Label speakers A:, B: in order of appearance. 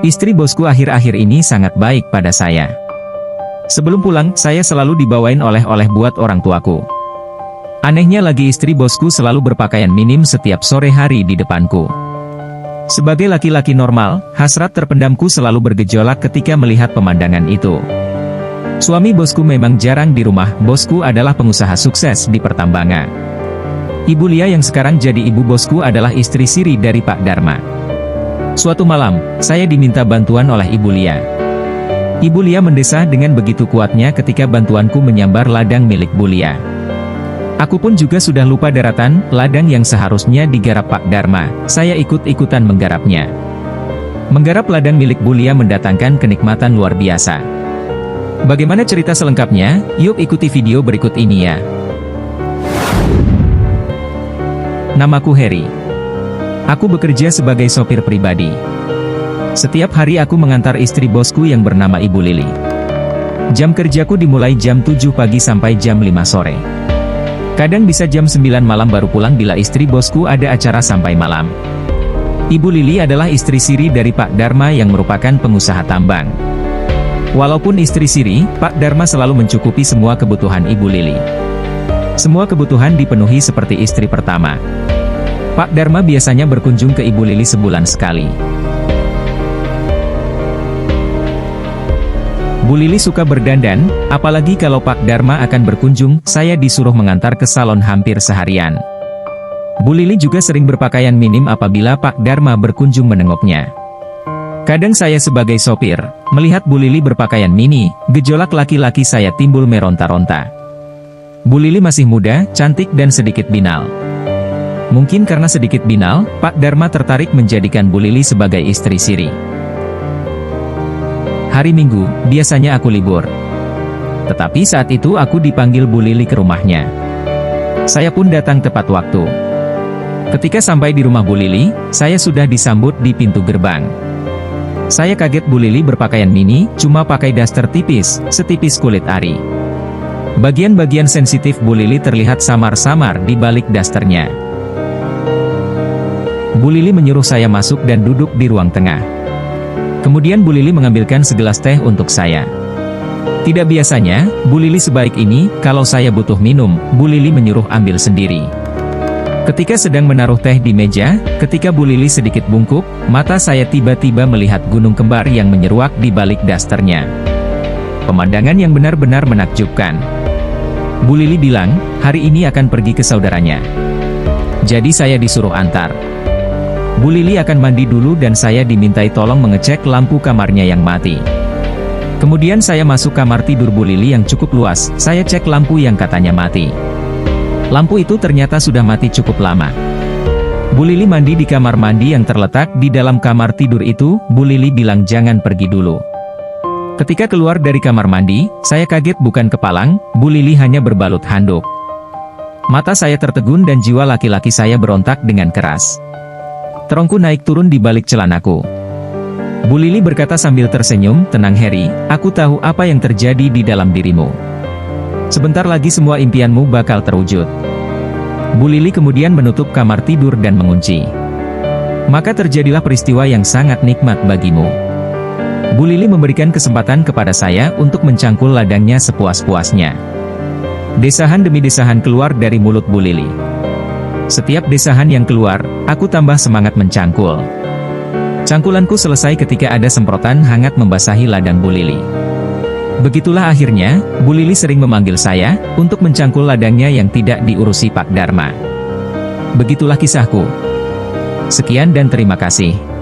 A: Istri bosku akhir-akhir ini sangat baik pada saya. Sebelum pulang, saya selalu dibawain oleh-oleh buat orang tuaku. Anehnya lagi istri bosku selalu berpakaian minim setiap sore hari di depanku. Sebagai laki-laki normal, hasrat terpendamku selalu bergejolak ketika melihat pemandangan itu. Suami bosku memang jarang di rumah, bosku adalah pengusaha sukses di pertambangan. Ibu Lia yang sekarang jadi ibu bosku adalah istri siri dari Pak Dharma. Suatu malam, saya diminta bantuan oleh Ibu Lia. Ibu Lia mendesah dengan begitu kuatnya ketika bantuanku menyambar ladang milik Bu Lia. Aku pun juga sudah lupa daratan, ladang yang seharusnya digarap Pak Dharma, saya ikut-ikutan menggarapnya. Menggarap ladang milik Bu Lia mendatangkan kenikmatan luar biasa. Bagaimana cerita selengkapnya? Yuk ikuti video berikut ini ya. Namaku Heri. Aku bekerja sebagai sopir pribadi. Setiap hari aku mengantar istri bosku yang bernama Ibu Lili. Jam kerjaku dimulai jam 7 pagi sampai jam 5 sore. Kadang bisa jam 9 malam baru pulang bila istri bosku ada acara sampai malam. Ibu Lili adalah istri siri dari Pak Dharma yang merupakan pengusaha tambang. Walaupun istri siri, Pak Dharma selalu mencukupi semua kebutuhan Ibu Lili. Semua kebutuhan dipenuhi seperti istri pertama. Pak Dharma biasanya berkunjung ke Ibu Lili sebulan sekali. Bu Lili suka berdandan, apalagi kalau Pak Dharma akan berkunjung, saya disuruh mengantar ke salon hampir seharian. Bu Lili juga sering berpakaian minim apabila Pak Dharma berkunjung menengoknya. Kadang saya sebagai sopir, melihat Bu Lili berpakaian mini, gejolak laki-laki saya timbul meronta-ronta. Bu Lili masih muda, cantik dan sedikit binal. Mungkin karena sedikit binal, Pak Dharma tertarik menjadikan Bu Lili sebagai istri siri. Hari Minggu, biasanya aku libur. Tetapi saat itu aku dipanggil Bu Lili ke rumahnya. Saya pun datang tepat waktu. Ketika sampai di rumah Bu Lili, saya sudah disambut di pintu gerbang. Saya kaget Bu Lili berpakaian mini, cuma pakai daster tipis, setipis kulit ari. Bagian-bagian sensitif Bu Lili terlihat samar-samar di balik dasternya. Bu Lili menyuruh saya masuk dan duduk di ruang tengah. Kemudian Bu Lili mengambilkan segelas teh untuk saya. Tidak biasanya, Bu Lili sebaik ini, kalau saya butuh minum, Bu Lili menyuruh ambil sendiri. Ketika sedang menaruh teh di meja, ketika Bu Lili sedikit bungkuk, mata saya tiba-tiba melihat gunung kembar yang menyeruak di balik dasternya. Pemandangan yang benar-benar menakjubkan. Bu Lili bilang, hari ini akan pergi ke saudaranya. Jadi saya disuruh antar. Bu Lili akan mandi dulu dan saya dimintai tolong mengecek lampu kamarnya yang mati. Kemudian saya masuk kamar tidur Bu Lili yang cukup luas, saya cek lampu yang katanya mati. Lampu itu ternyata sudah mati cukup lama. Bu Lili mandi di kamar mandi yang terletak di dalam kamar tidur itu, Bu Lili bilang jangan pergi dulu. Ketika keluar dari kamar mandi, saya kaget bukan kepalang, Bu Lili hanya berbalut handuk. Mata saya tertegun dan jiwa laki-laki saya berontak dengan keras. Terongku naik turun di balik celanaku. Bu Lili berkata sambil tersenyum, tenang Heri, aku tahu apa yang terjadi di dalam dirimu. Sebentar lagi semua impianmu bakal terwujud. Bu Lili kemudian menutup kamar tidur dan mengunci. Maka terjadilah peristiwa yang sangat nikmat bagimu. Bu Lili memberikan kesempatan kepada saya untuk mencangkul ladangnya sepuas-puasnya. Desahan demi desahan keluar dari mulut Bu Lili. Setiap desahan yang keluar, aku tambah semangat mencangkul. Cangkulanku selesai ketika ada semprotan hangat membasahi ladang Bu Lili. Begitulah akhirnya, Bu Lili sering memanggil saya, untuk mencangkul ladangnya yang tidak diurusi Pak Dharma. Begitulah kisahku. Sekian dan terima kasih.